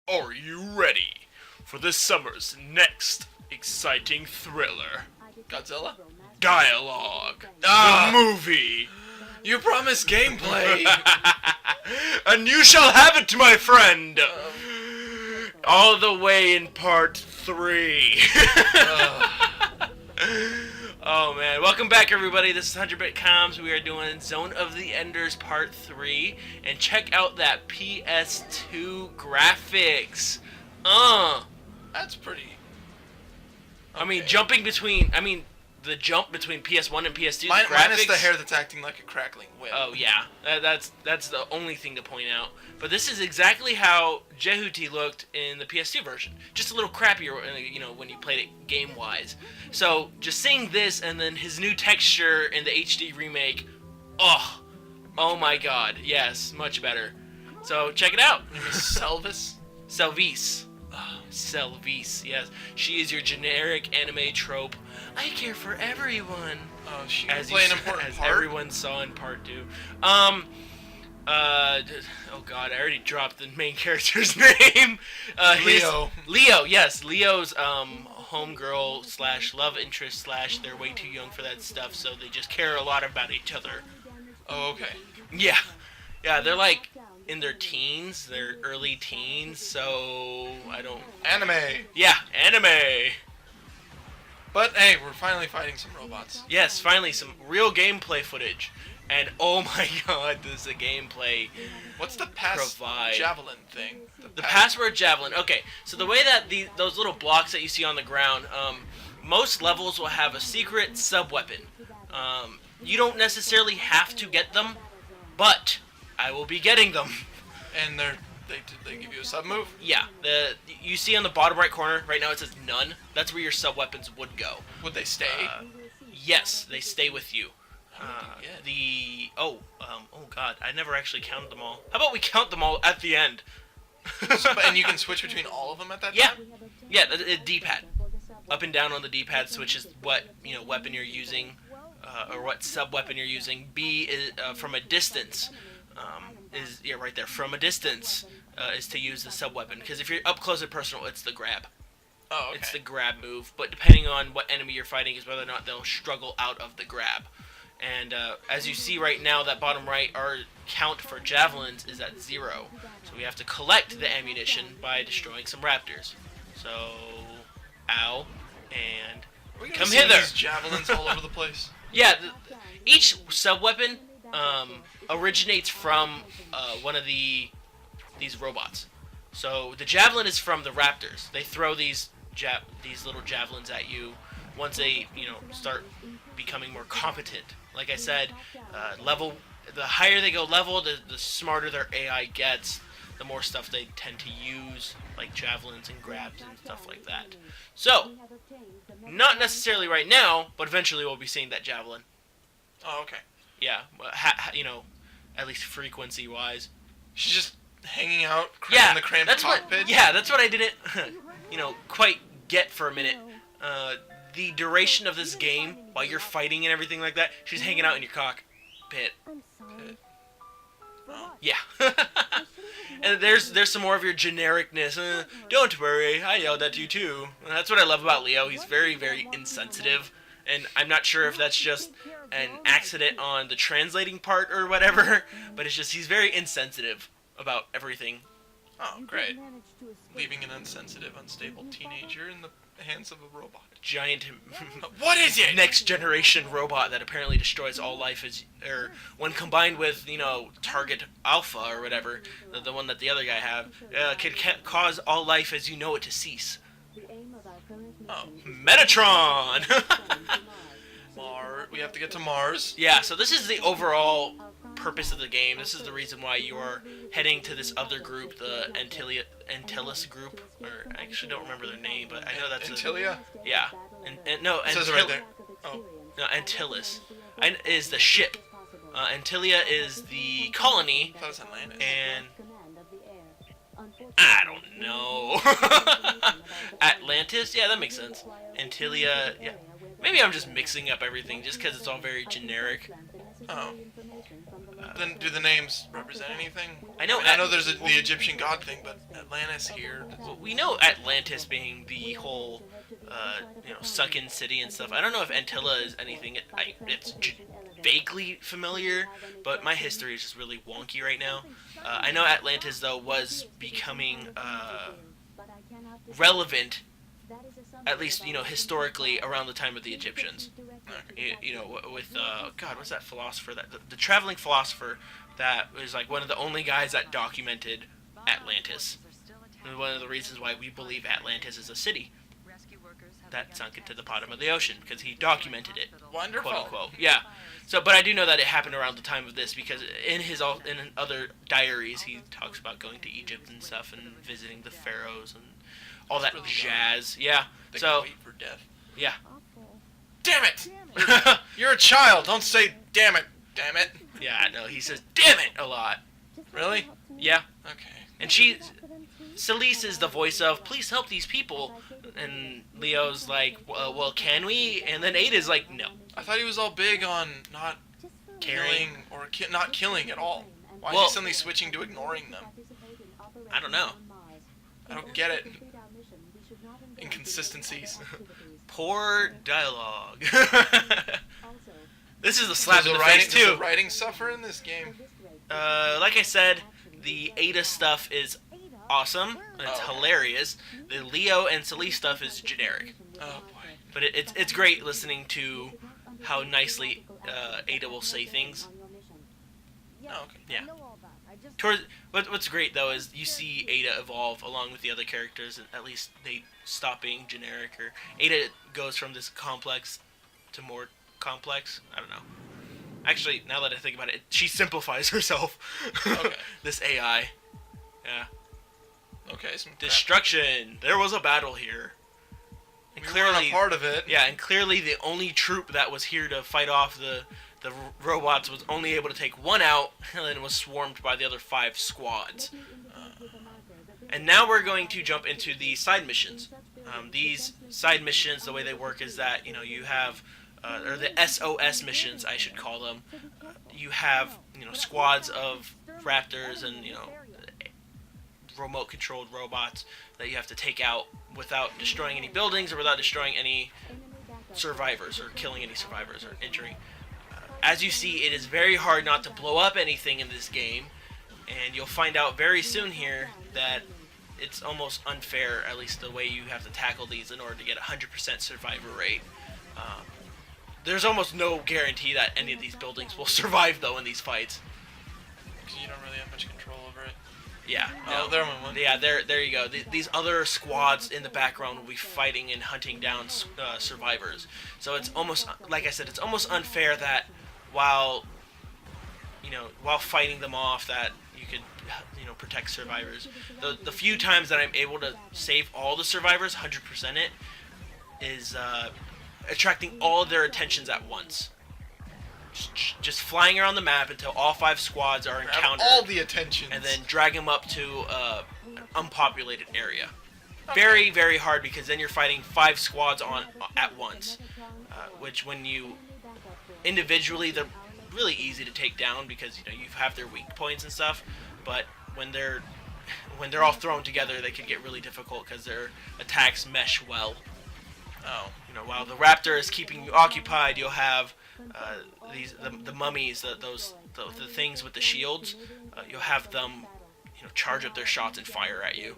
Are you ready for this summer's next exciting thriller? Godzilla? Dialogue. Ah! The movie. You promised gameplay! And you shall have it, my friend. All the way in part 3. Oh man, welcome back everybody. This is 100-Bit Comms. We are doing Zone of the Enders Part 3. And check out that PS2 graphics. That's pretty... I mean, the jump between PS1 and PS2, Mine, the graphics... minus the hair that's acting like a crackling whip. Oh yeah, that's the only thing to point out. But this is exactly how Jehuti looked in the PS2 version. Just a little crappier, when you played it game-wise. So just seeing this and then his new texture in the HD remake, oh my god, yes, much better. So check it out. Celvice? Celvice. Oh, Celvice, yes. She is your generic anime trope. I care for everyone. Oh, she can play an important part. As everyone saw in part 2. Oh god, I already dropped the main character's name. Leo. Leo, yes. Leo's homegirl slash love interest slash they're way too young for that stuff, so they just care a lot about each other. Oh, okay. Yeah. Yeah, they're like in their teens, their early teens, so I don't... Anime! Yeah, anime! But hey, we're finally fighting some robots. Yes, finally some real gameplay footage. And oh my god, this is a gameplay. What's the javelin thing? The password javelin. Okay, so the way that those little blocks that you see on the ground, most levels will have a secret sub-weapon. You don't necessarily have to get them, but I will be getting them. And they give you a sub move? Yeah, you see on the bottom right corner, right now it says none. That's where your sub-weapons would go. Would they stay? Yes, they stay with you. Oh god, I never actually counted them all. How about we count them all at the end? And you can switch between all of them at that time? Yeah, the D-pad. Up and down on the D-pad switches what weapon you're using, or what sub-weapon you're using. B is from a distance. Right there. From a distance is to use the sub-weapon. Because if you're up close and personal, it's the grab. Oh, okay. It's the grab move. But depending on what enemy you're fighting is whether or not they'll struggle out of the grab. And as you see right now, that bottom right, our count for javelins is at 0. So we have to collect the ammunition by destroying some raptors. So, ow, and come hither. These javelins all over the place. Yeah, each sub-weapon originates from one of these robots. So the javelin is from the raptors. They throw these little javelins at you once they start becoming more competent. Like I said, the higher they go level, the smarter their AI gets, the more stuff they tend to use, like javelins and grabs and stuff like that. So, not necessarily right now, but eventually we'll be seeing that javelin. Oh, okay. Yeah, at least frequency-wise. She's just hanging out in the cramped cockpit? That's what I didn't, quite get for a minute. The duration of this game, while you're fighting and everything like that, she's hanging out in your cockpit. Oh. Yeah. And there's some more of your genericness. Don't worry, I yelled at you too. And that's what I love about Leo. He's very, very insensitive. And I'm not sure if that's just an accident on the translating part or whatever, but it's just he's very insensitive about everything. Oh, great. Leaving an insensitive, unstable teenager in the hands of a robot. Giant... What is it? Next generation robot that apparently destroys all life when combined with, Target Alpha or whatever, the one that the other guy have, can cause all life as you know it to cease. Oh. Metatron! We have to get to Mars. Yeah, so this is the overall purpose of the game. This is the reason why you are heading to this other group, the Antilles group. Or I actually don't remember their name, but I know that's Antilia? Yeah. No, it says it right there. Oh. No, Antilles is the ship. Antilia is the colony. I thought it was Atlantis. And I don't know. Atlantis? Yeah, that makes sense. Antilia, yeah. Maybe I'm just mixing up everything just because it's all very generic. Oh. do the names represent anything? I know. I know there's the Egyptian god thing, but Atlantis here. Well, we know Atlantis being the whole, sunken city and stuff. I don't know if Antilla is anything. It's vaguely familiar, but my history is just really wonky right now. I know Atlantis though was becoming relevant, at least historically, around the time of the Egyptians. With God, what's that philosopher the traveling philosopher that was like one of the only guys that documented Atlantis. And one of the reasons why we believe Atlantis is a city that sunk into the bottom of the ocean, because he documented it. Wonderful. Quote unquote. Yeah. So, but I do know that it happened around the time of this, because in other diaries he talks about going to Egypt and stuff and visiting the pharaohs and all that jazz. Yeah. They So can wait for death. yeah. Damn it! You're a child. Don't say damn it. Damn it. Yeah. No, he says "damn it" a lot. Really? Yeah. Okay. And Celvice is the voice of "Please help these people," and Leo's like, "Well, can we?" And then Ada's like, "No." I thought he was all big on not Caring. killing or not killing at all. Why Well- is he suddenly switching to ignoring them? I don't know. I don't get it. Inconsistencies. Poor dialogue. This is a slap in the Does face too. the writing suffer in this game? Like I said, the Ada stuff is awesome. It's hilarious. The Leo and Celise stuff is generic. Oh boy. But it's great listening to how nicely Ada will say things. Oh, okay. Yeah. What's great though is you see Ada evolve along with the other characters, and at least they stop being generic. Or Ada goes from this complex to more complex. I don't know. Actually, now that I think about it, she simplifies herself. Okay. This AI. Yeah. Okay. Some crap. Destruction. There was a battle here. And We weren't a part of it. Yeah, and clearly the only troop that was here to fight off the robots was only able to take one out, and then was swarmed by the other 5 squads. And now we're going to jump into the side missions. These side missions, the way they work is that you have, or the SOS missions, I should call them. You have squads of Raptors and remote-controlled robots that you have to take out without destroying any buildings or without destroying any survivors or killing any survivors or injuring. As you see, it is very hard not to blow up anything in this game, and you'll find out very soon here that it's almost unfair, at least the way you have to tackle these in order to get a 100% survivor rate. There's almost no guarantee that any of these buildings will survive, though, in these fights. Because you don't really have much control over it. Yeah. Oh, there went one. Yeah, there you go. These other squads in the background will be fighting and hunting down survivors. So it's almost, like I said, it's almost unfair that while fighting them off, that you could, protect survivors. The few times that I'm able to save all the survivors, 100% it, is attracting all of their attentions at once. Just flying around the map until all 5 squads are encountered. All the attention. And then drag them up to an unpopulated area. Okay. Very, very hard, because then you're fighting 5 squads at once. Which, when you individually, they're really easy to take down because you have their weak points and stuff. But when they're all thrown together, they can get really difficult because their attacks mesh well. Oh. While the Raptor is keeping you occupied, you'll have the mummies, the things with the shields. You'll have them, charge up their shots and fire at you.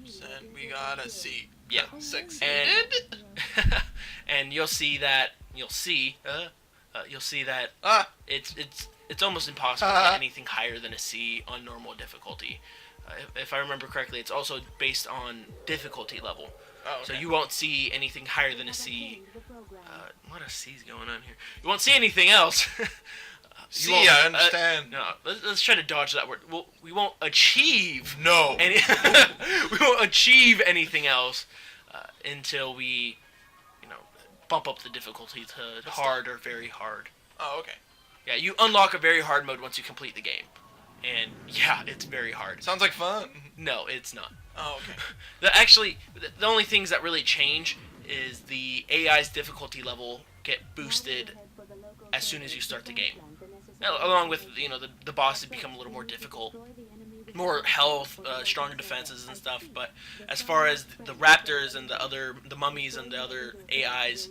81%. We gotta see. Yeah. Succeeded. And you'll see that it's almost impossible to get anything higher than a C on normal difficulty. If I remember correctly, it's also based on difficulty level. Oh, okay. So you won't see anything higher than a C. What a C's going on here? You won't see anything else. See, I understand. No, let's try to dodge that word. We won't achieve. No. We won't achieve anything else until we, bump up the difficulty to hard or very hard. Oh, okay. Yeah, you unlock a very hard mode once you complete the game, and yeah, it's very hard. Sounds like fun. No, it's not. Oh, okay. The only things that really change is the AI's difficulty level get boosted as soon as you start the game. Along with the bosses become a little more difficult, more health, stronger defenses and stuff. But as far as the Raptors and the mummies and the other AIs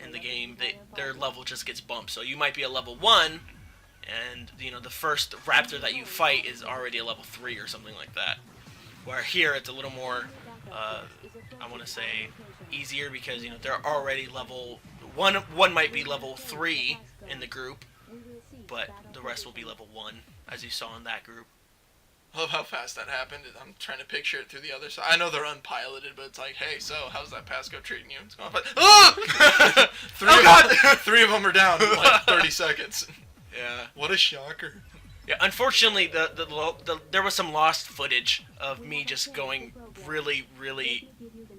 in the game, their level just gets bumped. So you might be a level 1, and the first Raptor that you fight is already a level 3 or something like that. Where here it's a little more, I want to say, easier because they're already level one. One might be level 3 in the group, but the rest will be level 1, as you saw in that group. I love how fast that happened. I'm trying to picture it through the other side. I know they're unpiloted, but it's like, hey, so how's that Pasco treating you? It's going, ah! Three of them are down in like 30 seconds. Yeah. What a shocker. Yeah, unfortunately, there was some lost footage of me just going really, really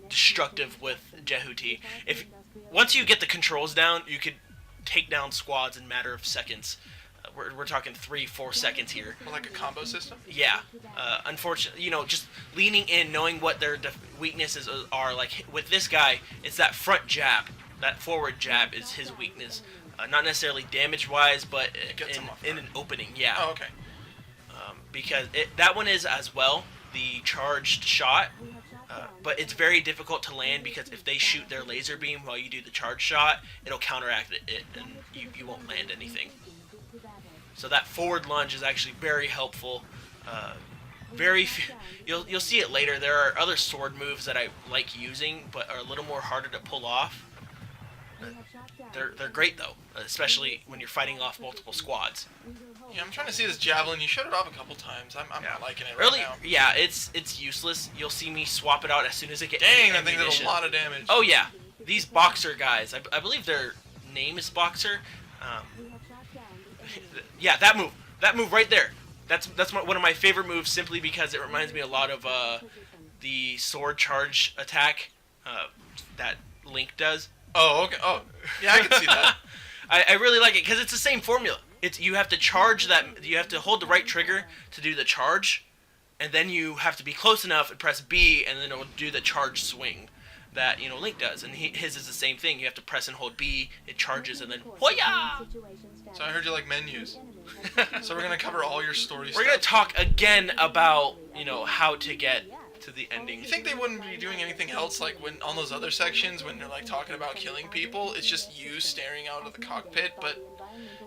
destructive with Jehuti. Once you get the controls down, you could take down squads in a matter of seconds. We're talking 3-4 seconds here. Like a combo system? Yeah. Unfortunately, just leaning in, knowing what their weaknesses are. Like with this guy, it's that front jab. That forward jab is his weakness. Not necessarily damage-wise, but in an opening. Yeah. Oh, okay. Because that one is as well, the charged shot. But it's very difficult to land because if they shoot their laser beam while you do the charge shot, it'll counteract it and you won't land anything. So that forward lunge is actually very helpful. You'll see it later. There are other sword moves that I like using, but are a little more harder to pull off. They're great though, especially when you're fighting off multiple squads. Yeah, I'm trying to see this javelin. You showed it off a couple times. I'm not liking it really, now. Yeah, it's useless. You'll see me swap it out as soon as I get. Dang, that thing did a lot of damage. Oh yeah, these boxer guys. I believe their name is Boxer. Yeah, that move right there. That's one of my favorite moves, simply because it reminds me a lot of the sword charge attack that Link does. Oh, okay. Oh, yeah, I can see that. I really like it because it's the same formula. You have to charge that. You have to hold the right trigger to do the charge, and then you have to be close enough and press B, and then it'll do the charge swing that Link does. And his is the same thing. You have to press and hold B. It charges, and then Hoya! So I heard you like menus. So we're gonna cover all your stories. We're gonna talk again about how to get to the ending. You think they wouldn't be doing anything else, like when on those other sections when they're like talking about killing people? It's just you staring out of the cockpit, but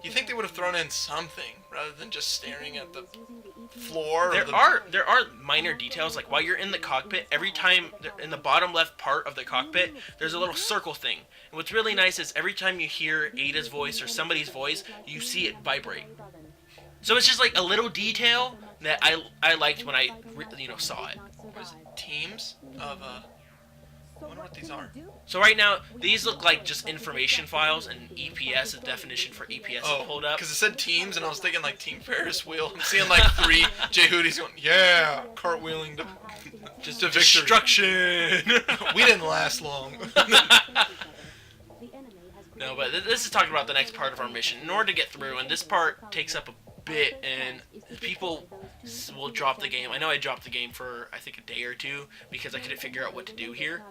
you think they would have thrown in something rather than just staring at the floor? There are minor details, like while you're in the cockpit, every time in the bottom left part of the cockpit, there's a little circle thing. And what's really nice is every time you hear Ada's voice or somebody's voice, you see it vibrate. So it's just like a little detail that I liked when I saw it. What is it? Teams of I wonder what these are. So right now, these look like just information files, and EPS, the definition for EPS, is pulled up. Because it said teams, and I was thinking like Team Ferris wheel. I'm seeing like 3 Jehudis going, yeah, cartwheeling to just to destruction. We didn't last long. No, but this is talking about the next part of our mission. In order to get through, and this part takes up a bit, and people will drop the game. I know I dropped the game for, I think, a day or two because I couldn't figure out what to do here.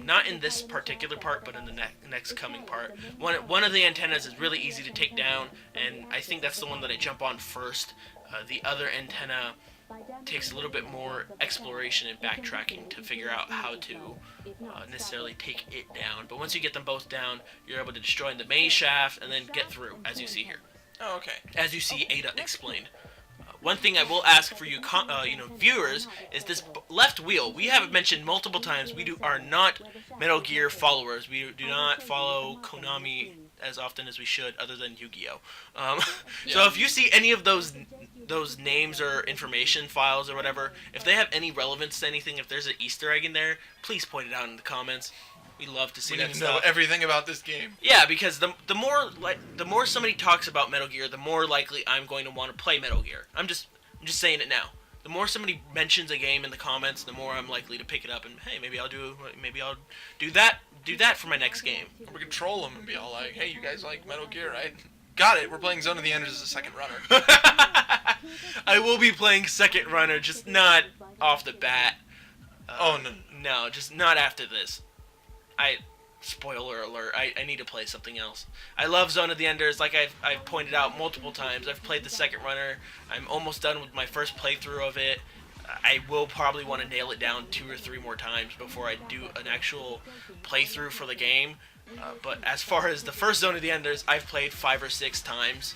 Not in this particular part, but in the next coming part. One of the antennas is really easy to take down, and I think that's the one that I jump on first. The other antenna takes a little bit more exploration and backtracking to figure out how to necessarily take it down. But once you get them both down, you're able to destroy the main shaft and then get through, as you see here. Oh, okay. As you see Ada explained. One thing I will ask for you, viewers, is this left wheel. We have mentioned multiple times we are not Metal Gear followers. We do not follow Konami as often as we should, other than Yu-Gi-Oh. So if you see any of those names or information files or whatever, if they have any relevance to anything, if there's an Easter egg in there, please point it out in the comments. We love to see that stuff. We know everything about this game. Yeah, because the more somebody talks about Metal Gear, the more likely I'm going to want to play Metal Gear. I'm just saying it now. The more somebody mentions a game in the comments, the more I'm likely to pick it up and hey, maybe I'll do that for my next game. We could troll them and be all like, "Hey, you guys like Metal Gear, right? Got it. We're playing Zone of the Enders as a second runner." I will be playing second runner, just not off the bat. Oh no. No, just not after this. Spoiler alert, I need to play something else. I love Zone of the Enders, like I've pointed out multiple times. I've played the second runner. I'm almost done with my first playthrough of it. I will probably want to nail it down 2 or 3 more times before I do an actual playthrough for the game. But as far as the first Zone of the Enders, I've played 5 or 6 times.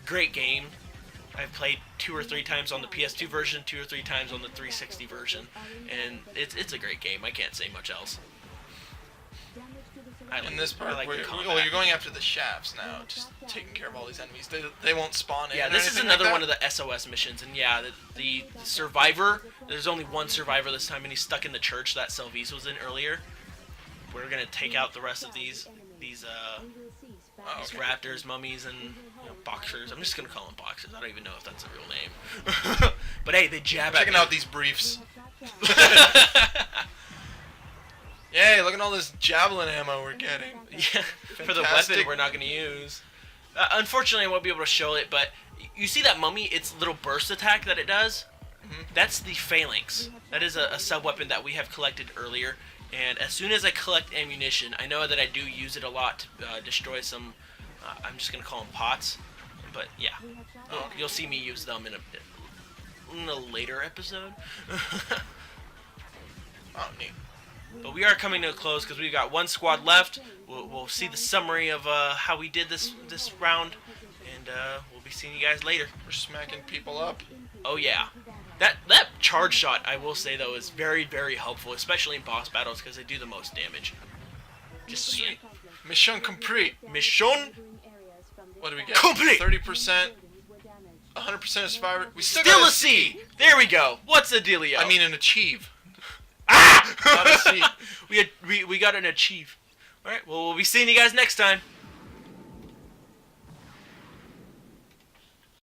Great game. I've played 2 or 3 times on the PS2 version, 2 or 3 times on the 360 version, and it's a great game. I can't say much else. In this part, like the combat. you're going after the shafts now, just taking care of all these enemies. They won't spawn in. Yeah, or this is anything another like one of the SOS missions, and yeah, the survivor. There's only one survivor this time, and he's stuck in the church that Celvice was in earlier. We're gonna take out the rest of these raptors, mummies, and boxers. I'm just gonna call them boxers. I don't even know if that's a real name. But hey, they jab at Checking me. out these briefs. Yay, look at all this javelin ammo we're getting. Yeah, for the Fantastic. weapon we're not going to use. Unfortunately, I won't be able to show it, but you see that mummy, its little burst attack that it does? Mm-hmm. That's the phalanx. That is a sub-weapon that we have collected earlier, and as soon as I collect ammunition, I know that I do use it a lot to destroy some, I'm just going to call them pots, but yeah, you'll see me use them in a later episode. Oh, neat. But we are coming to a close because we've got one squad left. We'll see the summary of how we did this round, and we'll be seeing you guys later. We're smacking people up. Oh yeah, that charge shot, I will say though, is very, very helpful, especially in boss battles because they do the most damage. Just saying. Mission complete. Mission What do we get? complete. 30%. 100% of survivor. We still Still got a C. There we go. What's the dealio? I mean, an achieve. ah! Not a C. we got an achieve. All right. Well, we'll be seeing you guys next time.